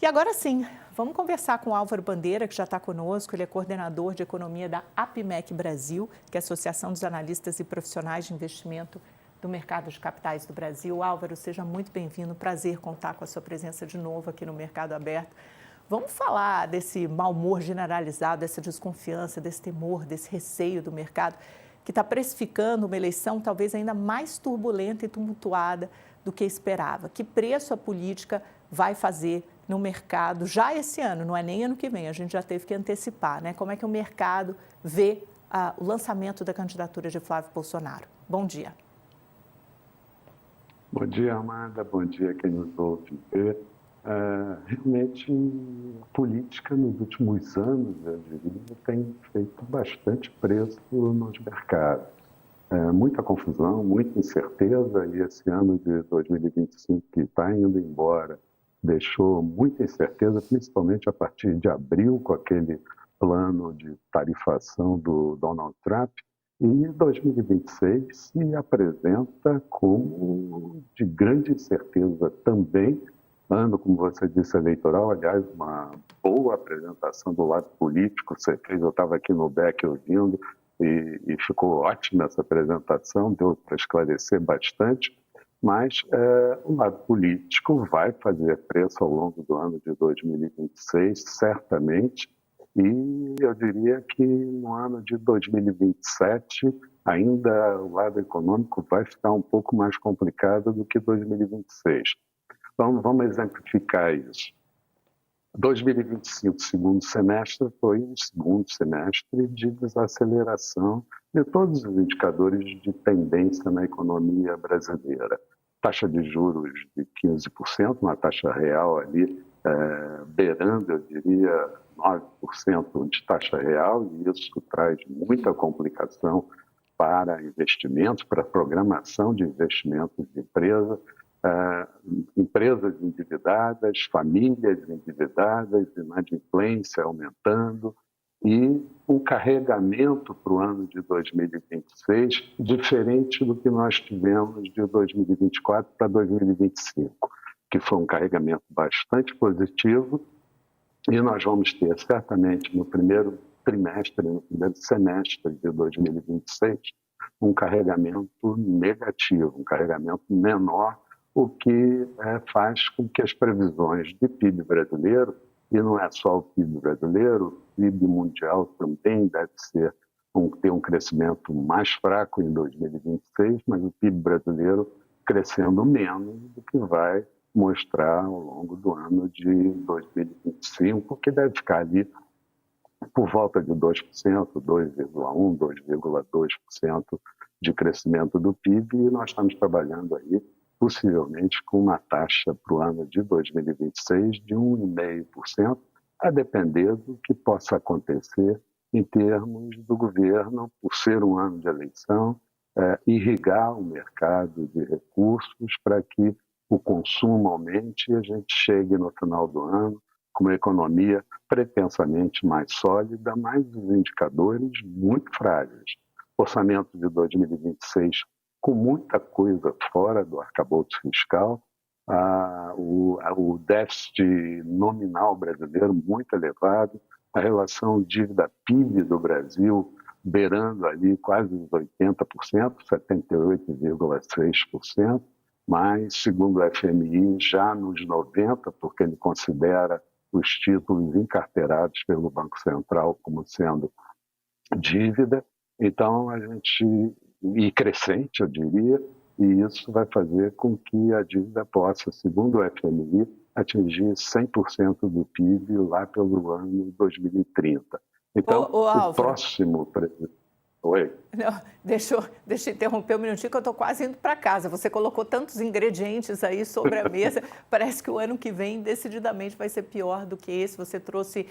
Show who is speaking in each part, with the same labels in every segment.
Speaker 1: E agora sim, vamos conversar com o Álvaro Bandeira, que já está conosco. Ele é coordenador de economia da APIMEC Brasil, que é a Associação dos Analistas e Profissionais de Investimento do Mercado de Capitais do Brasil. Álvaro, seja muito bem-vindo. Prazer contar com a sua presença de novo aqui no Mercado Aberto. Vamos falar desse mau humor generalizado, dessa desconfiança, desse temor, desse receio do mercado, que está precificando uma eleição talvez ainda mais turbulenta e tumultuada do que esperava. Que preço a política vai fazer no mercado já esse ano, não é nem ano que vem, a gente já teve que antecipar, né? Como é que o mercado vê o lançamento da candidatura de Flávio Bolsonaro? Bom dia.
Speaker 2: Bom dia, Amanda. Bom dia quem nos ouve. Realmente, a política nos últimos anos, eu diria, tem feito bastante preço nos mercados. Muita confusão, muita incerteza, e esse ano de 2025 que está indo embora deixou muita incerteza, principalmente a partir de abril, com aquele plano de tarifação do Donald Trump, e 2026 se apresenta como de grande incerteza também, ano, como você disse, eleitoral. Aliás, uma boa apresentação do lado político você fez, eu estava aqui no BEC ouvindo, e ficou ótima essa apresentação, deu para esclarecer bastante, mas o lado político vai fazer preço ao longo do ano de 2026, certamente, e eu diria que no ano de 2027 ainda o lado econômico vai ficar um pouco mais complicado do que 2026. Então, vamos exemplificar isso. 2025, segundo semestre, foi um segundo semestre de desaceleração de todos os indicadores de tendência na economia brasileira. Taxa de juros de 15%, uma taxa real ali beirando, eu diria, 9% de taxa real, e isso traz muita complicação para investimentos, para programação de investimentos de empresas. Empresas endividadas, famílias endividadas, inadimplência aumentando, e um carregamento para o ano de 2026 diferente do que nós tivemos de 2024 para 2025, que foi um carregamento bastante positivo, e nós vamos ter certamente no primeiro trimestre, no primeiro semestre de 2026, um carregamento negativo, um carregamento menor, o que faz com que as previsões de PIB brasileiro, e não é só o PIB brasileiro, o PIB mundial também deve ter um crescimento mais fraco em 2026, mas o PIB brasileiro crescendo menos do que vai mostrar ao longo do ano de 2025, que deve ficar ali por volta de 2%, 2,1%, 2,2% de crescimento do PIB, e nós estamos trabalhando aí possivelmente com uma taxa para o ano de 2026 de 1,5%, a depender do que possa acontecer em termos do governo, por ser um ano de eleição, irrigar o mercado de recursos para que o consumo aumente e a gente chegue no final do ano com uma economia pretensamente mais sólida, mas os indicadores muito frágeis. Orçamento de 2026 com muita coisa fora do arcabouço fiscal, o déficit nominal brasileiro muito elevado, a relação dívida-PIB do Brasil beirando ali quase os 80%, 78,6%, mas, segundo o FMI, já nos 90%, porque ele considera os títulos encarteirados pelo Banco Central como sendo dívida. Então, e crescente, eu diria, e isso vai fazer com que a dívida possa, segundo o FMI, atingir 100% do PIB lá pelo ano 2030. Então, o próximo... Oi?
Speaker 1: Não, deixa eu interromper um minutinho, que eu estou quase indo para casa. Você colocou tantos ingredientes aí sobre a mesa, parece que o ano que vem decididamente vai ser pior do que esse. Você trouxe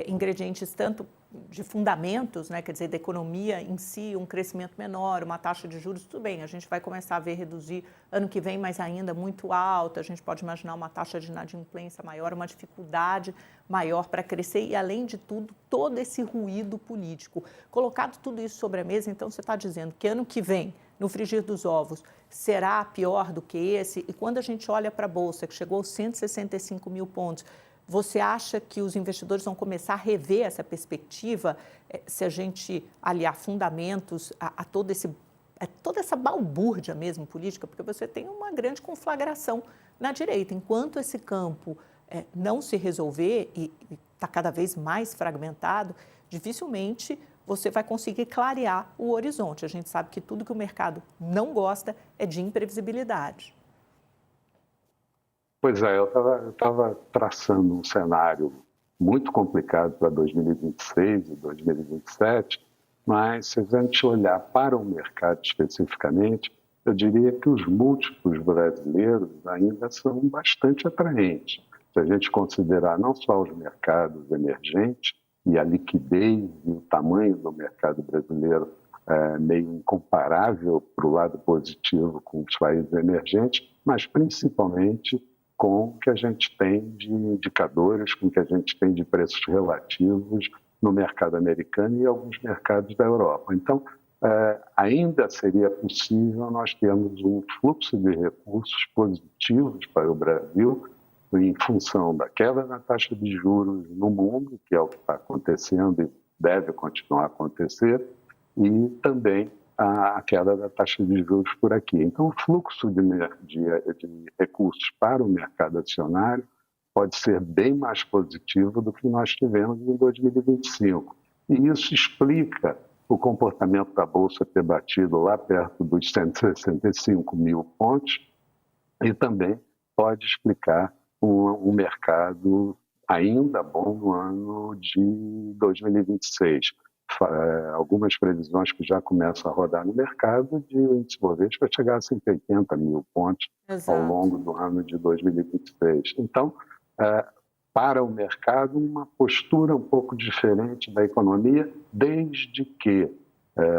Speaker 1: ingredientes tanto de fundamentos, né, quer dizer, da economia em si, um crescimento menor, uma taxa de juros, tudo bem, a gente vai começar a ver reduzir ano que vem, mas ainda muito alta, a gente pode imaginar uma taxa de inadimplência maior, uma dificuldade maior para crescer e, além de tudo, todo esse ruído político. Colocado tudo isso sobre a mesa, então você está dizendo que ano que vem, no frigir dos ovos, será pior do que esse? E quando a gente olha para a Bolsa, que chegou aos 165 mil pontos, Você acha que os investidores vão começar a rever essa perspectiva se a gente aliar fundamentos a toda essa balbúrdia mesmo política? Porque você tem uma grande conflagração na direita. Enquanto esse campo não se resolver e está cada vez mais fragmentado, dificilmente você vai conseguir clarear o horizonte. A gente sabe que tudo que o mercado não gosta é de imprevisibilidade.
Speaker 2: Pois é, eu estava traçando um cenário muito complicado para 2026 e 2027, mas se a gente olhar para o mercado especificamente, eu diria que os múltiplos brasileiros ainda são bastante atraentes. Se a gente considerar não só os mercados emergentes e a liquidez e o tamanho do mercado brasileiro meio incomparável para o lado positivo com os países emergentes, mas principalmente com o que a gente tem de indicadores, com o que a gente tem de preços relativos no mercado americano e alguns mercados da Europa. Então, ainda seria possível nós termos um fluxo de recursos positivos para o Brasil em função da queda na taxa de juros no mundo, que é o que está acontecendo e deve continuar a acontecer, e também a queda da taxa de juros por aqui. Então, o fluxo de recursos para o mercado acionário pode ser bem mais positivo do que nós tivemos em 2025. E isso explica o comportamento da Bolsa ter batido lá perto dos 165 mil pontos e também pode explicar um mercado ainda bom no ano de 2026. Algumas previsões que já começam a rodar no mercado de o índice Bovespa vai chegar a 180 mil pontos ao longo do ano de 2026. Então, para o mercado, uma postura um pouco diferente da economia, desde que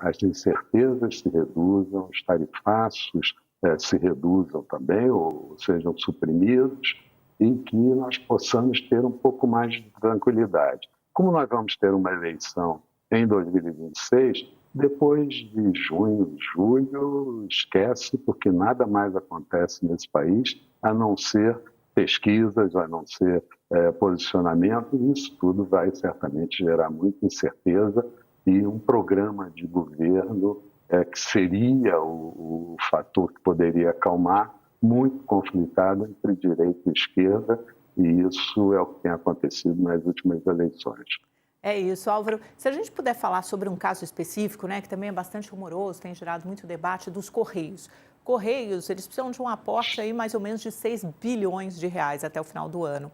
Speaker 2: as incertezas se reduzam, os tarifaços se reduzam também, ou sejam suprimidos, e que nós possamos ter um pouco mais de tranquilidade. Como nós vamos ter uma eleição em 2026, depois de junho, julho, esquece, porque nada mais acontece nesse país a não ser pesquisas, a não ser posicionamento, e isso tudo vai certamente gerar muita incerteza e um programa de governo que seria o fator que poderia acalmar, muito conflitado entre direita e esquerda, e isso é o que tem acontecido nas últimas eleições.
Speaker 1: É isso, Álvaro. Se a gente puder falar sobre um caso específico, né, que também é bastante rumoroso, tem gerado muito debate, dos Correios. Correios, eles precisam de um aporte aí mais ou menos de 6 bilhões de reais até o final do ano.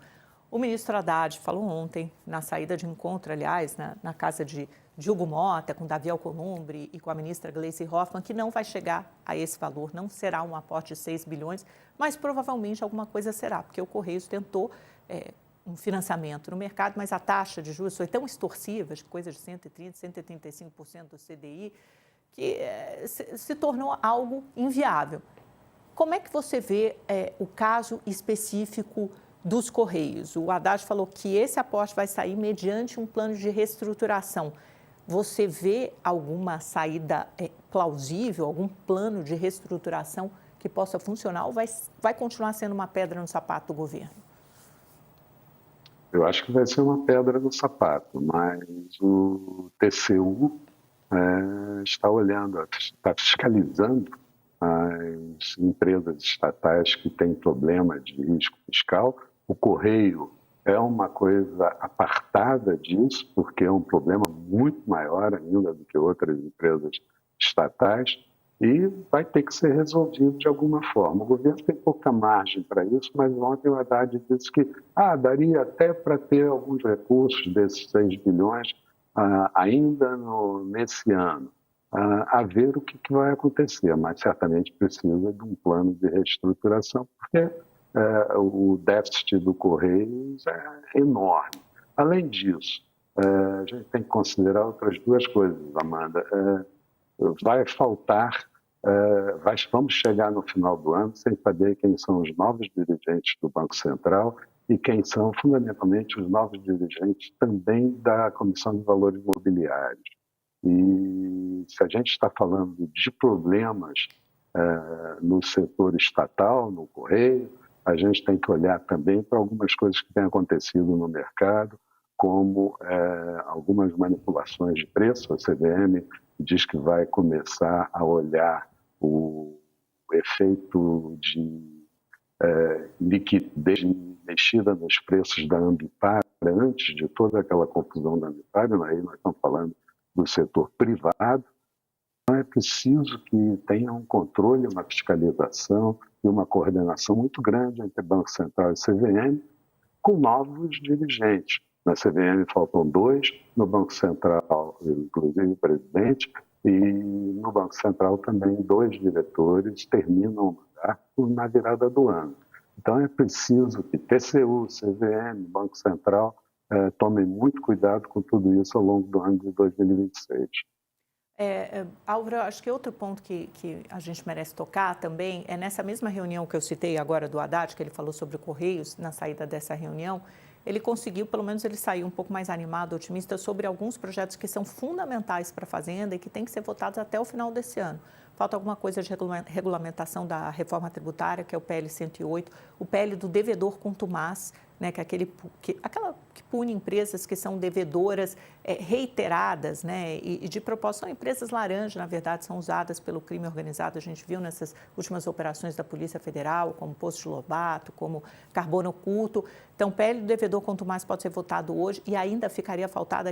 Speaker 1: O ministro Haddad falou ontem, na saída de encontro, aliás, na casa de Hugo Mota, com Davi Alcolumbre e com a ministra Gleisi Hoffmann, que não vai chegar a esse valor, não será um aporte de 6 bilhões, mas provavelmente alguma coisa será, porque o Correios tentou um financiamento no mercado, mas a taxa de juros foi tão extorsiva, coisa de 130%, 135% do CDI, que se tornou algo inviável. Como é que você vê o caso específico dos Correios? O Haddad falou que esse aporte vai sair mediante um plano de reestruturação. Você vê alguma saída plausível, algum plano de reestruturação que possa funcionar ou vai continuar sendo uma pedra no sapato do governo?
Speaker 2: Eu acho que vai ser uma pedra no sapato, mas o TCU está olhando, está fiscalizando as empresas estatais que têm problema de risco fiscal. O Correio é uma coisa apartada disso, porque é um problema muito maior ainda do que outras empresas estatais e vai ter que ser resolvido de alguma forma. O governo tem pouca margem para isso, mas ontem o Haddad disse que daria até para ter alguns recursos desses 6 bilhões ainda nesse ano. A ver o que vai acontecer, mas certamente precisa de um plano de reestruturação, porque o déficit do Correios é enorme. Além disso, a gente tem que considerar outras duas coisas, Amanda. Vai faltar, vamos chegar no final do ano sem saber quem são os novos dirigentes do Banco Central e quem são, fundamentalmente, os novos dirigentes também da Comissão de Valores Imobiliários. E se a gente está falando de problemas no setor estatal, no Correio, a gente tem que olhar também para algumas coisas que têm acontecido no mercado, como algumas manipulações de preço. A CVM diz que vai começar a olhar o efeito de liquidez mexida nos preços da Ambipar antes de toda aquela confusão da Ambipar. Aí nós estamos falando do setor privado. Então é preciso que tenha um controle, uma fiscalização e uma coordenação muito grande entre Banco Central e CVM, com novos dirigentes. Na CVM faltam 2, no Banco Central, inclusive o presidente, e no Banco Central também 2 diretores terminam o mandato na virada do ano. Então é preciso que TCU, CVM, Banco Central tomem muito cuidado com tudo isso ao longo do ano de 2026.
Speaker 1: Álvaro, acho que outro ponto que a gente merece tocar também é nessa mesma reunião que eu citei agora do Haddad, que ele falou sobre o Correios, na saída dessa reunião, ele conseguiu, pelo menos ele saiu um pouco mais animado, otimista, sobre alguns projetos que são fundamentais para a Fazenda e que têm que ser votados até o final desse ano. Falta alguma coisa de regulamentação da reforma tributária, que é o PL 108, o PL do devedor contumaz, né, que é aquela que pune empresas que são devedoras reiteradas, né, e de propósito, são empresas laranja, na verdade, são usadas pelo crime organizado. A gente viu nessas últimas operações da Polícia Federal, como Poço de Lobato, como Carbono Oculto. Então, o PL do devedor contumaz pode ser votado hoje e ainda ficaria faltando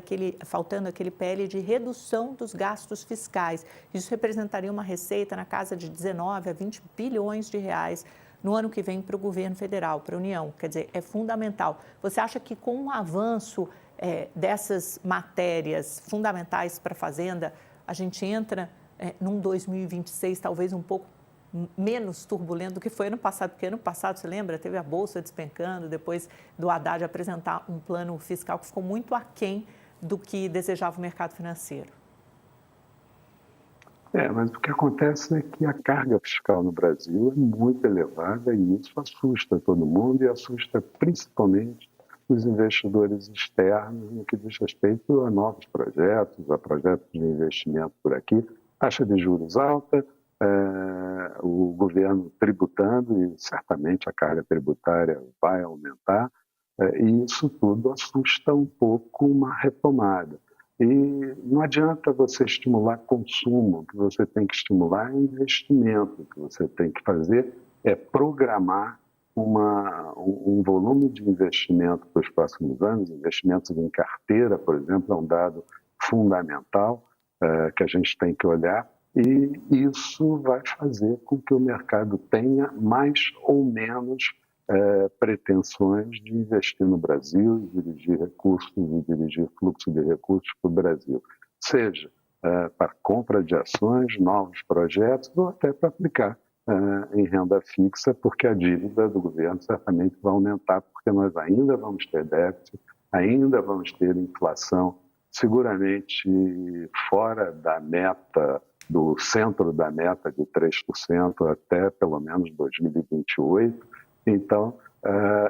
Speaker 1: aquele PL de redução dos gastos fiscais. Isso representaria uma receita na casa de 19 a 20 bilhões de reais no ano que vem para o governo federal, para a União. Quer dizer, é fundamental. Você acha que com o avanço dessas matérias fundamentais para a Fazenda, a gente entra num 2026 talvez um pouco menos turbulento do que foi ano passado? Porque ano passado, você lembra, teve a Bolsa despencando, depois do Haddad apresentar um plano fiscal que ficou muito aquém do que desejava o mercado financeiro.
Speaker 2: Mas o que acontece é que a carga fiscal no Brasil é muito elevada e isso assusta todo mundo e assusta principalmente os investidores externos no que diz respeito a novos projetos, a projetos de investimento por aqui, taxa de juros alta, o governo tributando e certamente a carga tributária vai aumentar, e isso tudo assusta um pouco uma retomada. E não adianta você estimular consumo, o que você tem que estimular é investimento, o que você tem que fazer é programar um volume de investimento para os próximos anos. Investimentos em carteira, por exemplo, é um dado fundamental que a gente tem que olhar, e isso vai fazer com que o mercado tenha mais ou menos pretensões de investir no Brasil, de dirigir recursos, de dirigir fluxo de recursos para o Brasil, seja para compra de ações, novos projetos, ou até para aplicar em renda fixa, porque a dívida do governo certamente vai aumentar, porque nós ainda vamos ter déficit, ainda vamos ter inflação, seguramente fora da meta, do centro da meta de 3% até pelo menos 2028. Então,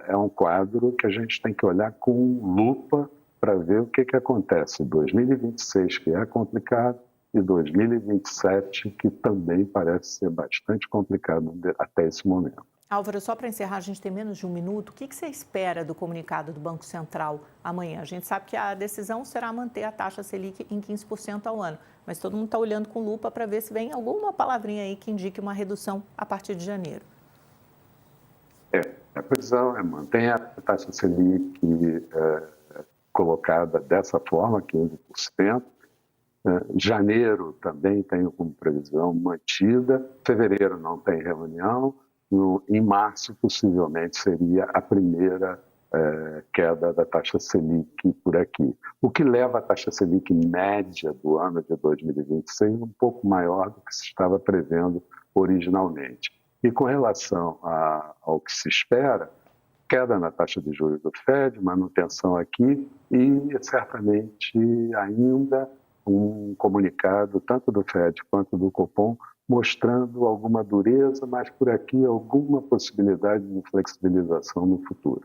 Speaker 2: é um quadro que a gente tem que olhar com lupa para ver o que acontece em 2026, que é complicado, e 2027, que também parece ser bastante complicado até esse momento.
Speaker 1: Álvaro, só para encerrar, a gente tem menos de um minuto. O que você espera do comunicado do Banco Central amanhã? A gente sabe que a decisão será manter a taxa Selic em 15% ao ano, mas todo mundo está olhando com lupa para ver se vem alguma palavrinha aí que indique uma redução a partir de janeiro.
Speaker 2: A previsão é manter a taxa Selic colocada dessa forma, 15%. Janeiro também tem como previsão mantida. Fevereiro não tem reunião. Em março, possivelmente, seria a primeira queda da taxa Selic por aqui. O que leva a taxa Selic média do ano de 2026 um pouco maior do que se estava prevendo originalmente. E com relação ao que se espera, queda na taxa de juros do FED, manutenção aqui e certamente ainda um comunicado tanto do FED quanto do Copom mostrando alguma dureza, mas por aqui alguma possibilidade de flexibilização no futuro.